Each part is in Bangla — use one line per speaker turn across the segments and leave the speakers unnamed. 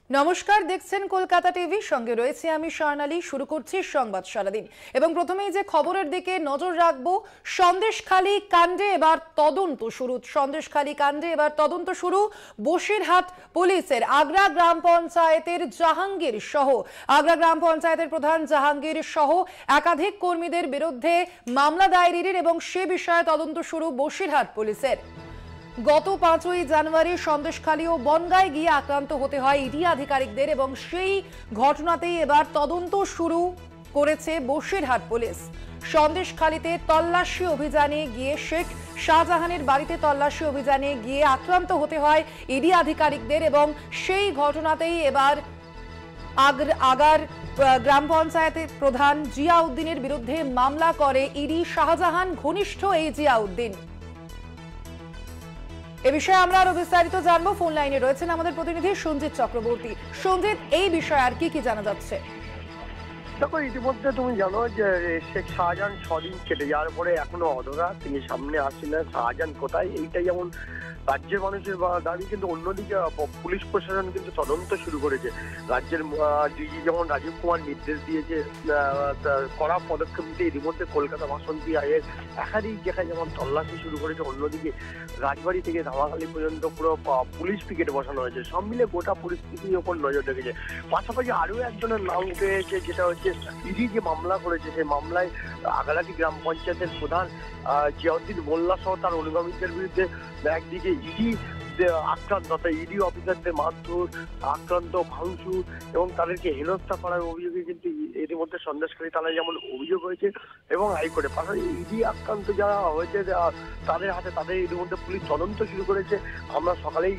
নমস্কার, দেখছেন কলকাতা টিভি। সঙ্গে রয়েছে আমি স্বর্ণালী। শুরু করছি সংবাদ সারাদিন এবং প্রথমেই যে খবরের দিকে নজর রাখবো, সন্দেশখালী কাণ্ডে এবার তদন্ত শুরু। সন্দেশখালী কাণ্ডে এবার তদন্ত শুরু বসিরহাট পুলিশের। আগ্রা গ্রাম পঞ্চায়েতের জাহাঙ্গীর সহ আগ্রা গ্রাম পঞ্চায়েতের প্রধান জাহাঙ্গীর সহ একাধিক কর্মীদের বিরুদ্ধে মামলা দায়েরের এবং সে বিষয়ে তদন্ত শুরু বসিরহাট পুলিশের। গত 5ই জানুয়ারি সন্দেশখালী ও বনগাঁয় গিয়ে আক্রান্ত হতে হয় ইডি আধিকারিকদের এবং সেই ঘটনাতেই এবার তদন্ত শুরু করেছে বসিরহাট পুলিশ। সন্দেশখালীতে তল্লাশি অভিযানে গিয়ে শেখ শাহজাহানের বাড়িতে তল্লাশি অভিযানে গিয়ে আক্রান্ত হতে হয় ইডি আধিকারিকদের এবং সেই ঘটনাতেই এবার আগার গ্রাম পঞ্চায়েতের প্রধান জিয়াউদ্দিনের বিরুদ্ধে মামলা করে ইডি। শাহজাহান ঘনিষ্ঠ এই জিয়াউদ্দিন। এ বিষয়ে আমরা আরো বিস্তারিত জানবো। ফোন লাইনে রয়েছেন আমাদের প্রতিনিধি সঞ্জিত চক্রবর্তী। সঞ্জিত, এই বিষয়ে আর কি জানা যাচ্ছে?
দেখো, ইতিমধ্যে তুমি জানো যে শেখ শাহজাহান 6 দিন কেটে যাওয়ার পরে এখনো অধরা, তিনি সামনে আসছিলেন। শাহজাহান কোথায়, এইটা যেমন রাজ্যের মানুষের দাবি, কিন্তু অন্যদিকে পুলিশ প্রশাসন কিন্তু তদন্ত শুরু করেছে। রাজ্যের ডিজি যেমন রাজীব কুমার নির্দেশ দিয়েছে কড়া পদক্ষেপ নিতে। ইতিমধ্যে কলকাতা বাসন্তী আয়ের একাধিক জায়গায় যেমন তল্লাশি শুরু করেছে, অন্যদিকে রাজবাড়ি থেকে ধামাখালি পর্যন্ত পুরো পুলিশ পিকেট বসানো হয়েছে। সব মিলে গোটা পরিস্থিতির ওপর নজর রেখেছে। পাশাপাশি আরও একজনের নাম পেয়েছে, যেটা হচ্ছে ইডি যে মামলা করেছে, সেই মামলায় আগালাটি গ্রাম পঞ্চায়েতের প্রধান জিয়াউদ্দিন মোল্লা সহ তার অনুগামীদের বিরুদ্ধে একদিকে ইডি আক্রান্ত, অর্থাৎ ইডি অফিসারদের মারধর, আক্রান্ত, ভাঙচুর এবং তাদেরকে হেনস্থা করার অভিযোগে কিন্তু ইতিমধ্যে সন্দেশখালী থানায় যেমন অভিযোগ হয়েছে এবং হাইকোর্টে। পাশাপাশি ইডি আক্রান্ত যারা হয়েছে তাদের হাতে ইতিমধ্যে পুলিশ তদন্ত শুরু করেছে। আমরা সকালেই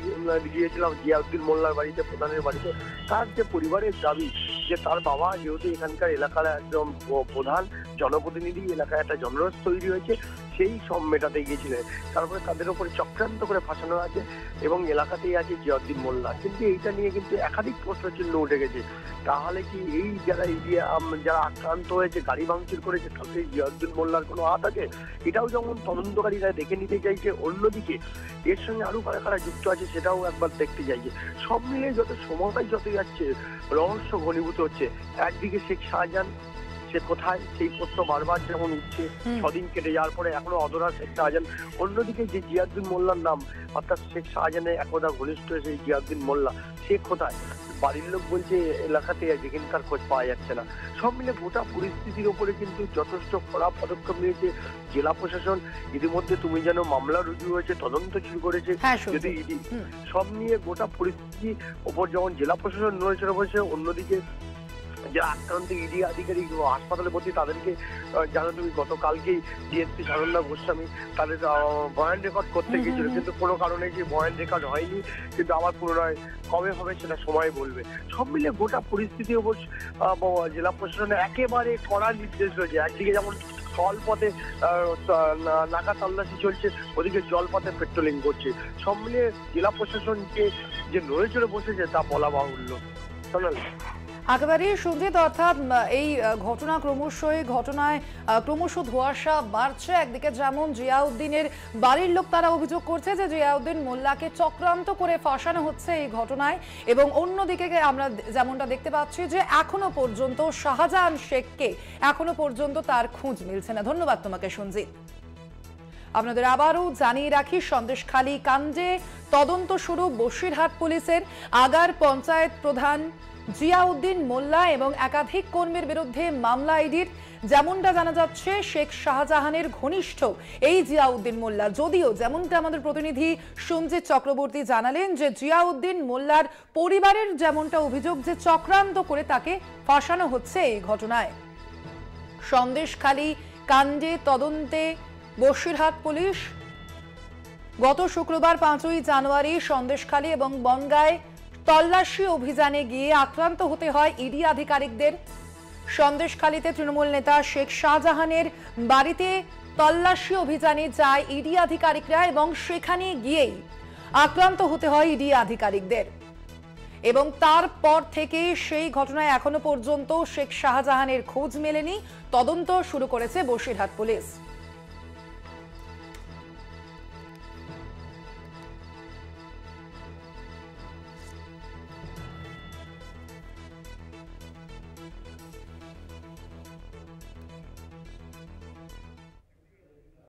গিয়েছিলাম জিয়াউদ্দিন মোল্লার বাড়িতে, প্রধানের বাড়িতে। তার যে পরিবারের দাবি যে তার বাবা যেহেতু এখানকার এলাকার একদম প্রধান জনপ্রতিনিধি, এলাকায় একটা জনরোষ তৈরি হয়েছে, সেই সব মেটাতে গিয়েছিলেন। তারপরে তাদের উপরে চক্রান্ত করে ফাঁসানো আছে এবং এলাকাতেই আছে জিয়াউদ্দিন মোল্লা। কিন্তু এইটা নিয়ে কিন্তু একাধিক প্রশ্ন চিহ্ন উঠে গেছে। তাহলে কি এই যারা আক্রান্ত হয়েছে, গাড়ি ভাঙচুর করেছে, তাতে জিয়াউদ্দিন মোল্লার কোনো হাত আছে? এটাও যেমন তদন্তকারীরা দেখে নিতে চাইছে। অন্যদিকে এর সঙ্গে আরো কারা কারা যুক্ত আছে সেটাও একবার দেখতে চাইছে। সব মিলে যত সময়টাই যত যাচ্ছে, রহস্য ঘনীভূত হচ্ছে। একদিকে শেখ শাহজাহান, সে কোথায়, সেই প্রশ্ন বারবার যেমন উঠছে। 6 দিন কেটে যাওয়ার পরে এখনো অধরা শেখ শাহজাহান। অন্যদিকে যে জিয়াউদ্দিন মোল্লার নাম, অর্থাৎ শেখ শাহজাহানের একদা ঘনিষ্ঠ সেই জিয়াউদ্দিন মোল্লা, সে কোথায়? বাড়ির লোক বলছে এলাকাতে যেখানকার খোঁজ পাওয়া যাচ্ছে না। সব মিলে গোটা পরিস্থিতির উপরে কিন্তু যথেষ্ট কড়া পদক্ষেপ নিয়েছে জেলা প্রশাসন। ইতিমধ্যে তুমি জানো মামলা রুজু হয়েছে, তদন্ত শুরু করেছে। যদি ইডি সব নিয়ে গোটা পরিস্থিতির ওপর যখন জেলা প্রশাসন নড়েচড়ে বসে, অন্যদিকে যারা আক্রান্ত ইডি আধিকারিক হাসপাতালে ভর্তি, তাদেরকে জানো তুমি গতকালকেই ডিএসপি সারন্দা গোস্বামী তাদের বয়ান রেকর্ড করতে গিয়েছিল, কিন্তু কোনো কারণে যে বয়ান রেকর্ড হয়নি। কিন্তু আবার পুনরায় কবে হবে সেটা সময় বলবে। সব মিলে গোটা পরিস্থিতির ওপর জেলা প্রশাসনের একেবারে কড়া নির্দেশ রয়েছে। একদিকে যেমন স্থলপথে নাকা তল্লাশি চলছে, ওদিকে জলপথে পেট্রোলিং করছে। সব মিলিয়ে জেলা প্রশাসনকে যে নড়ে চড়ে বসেছে তা বলা বাহুল্য।
একেবারে সঞ্জিত, অর্থাৎ এই ঘটনায় ক্রমশ ধোঁয়াশা বাড়ছে। একদিকে যেমন জিয়াউদ্দিনের বাড়ির লোক তারা অভিযোগ করছে যে জিয়াউদ্দিন মোল্লাকে চক্রান্ত করে ফাঁসানো হচ্ছে এই ঘটনায়, এবং অন্যদিকে আমরা যেমনটা দেখতে পাচ্ছি যে এখনো পর্যন্ত শাহজাহান শেখকে এখনো পর্যন্ত তার খোঁজ মিলছে না। ধন্যবাদ তোমাকে সঞ্জিত। আপনাদের আবারও জানিয়ে রাখি, সন্দেশখালী কাণ্ডে তদন্ত শুরু বসিরহাট পুলিশের। আগার পঞ্চায়েত প্রধান জিয়াউদ্দিন মোল্লা এবং একাধিক কর্মীর বিরুদ্ধে মামলা ইডির। যেমনটা জানা যাচ্ছে, শেখ শাহজাহানের ঘনিষ্ঠ এই জিয়াউদ্দিন মোল্লা, যদিও যেমনটা আমাদের প্রতিনিধি সঞ্জিত চক্রবর্তী জানালেন যে জিয়াউদ্দিন মোল্লার পরিবারের যেমনটা অভিযোগ যে চক্রান্ত করে তাকে ফাঁসানো হচ্ছে এই ঘটনায়। সন্দেশখালী কাণ্ডে তদন্তে বসিরহাট পুলিশ। গত শুক্রবার 5ই জানুয়ারি সন্দেশখালী এবং বনগাঁয় তল্লাশি অভিযানে গিয়ে আক্রান্ত হতে হয় ইডি আধিকারিকদের। সন্দেশখালীতে তৃণমূল নেতা শেখ শাহজাহানের বাড়িতে তল্লাশি অভিযানে যায় ইডি আধিকারিকরা এবং সেখানে গিয়েই আক্রান্ত হতে হয় ইডি আধিকারিকদের। এবং তারপর থেকে সেই ঘটনায় এখনো পর্যন্ত শেখ শাহজাহানের খোঁজ মেলেনি। তদন্ত শুরু করেছে বসিরহাট পুলিশ।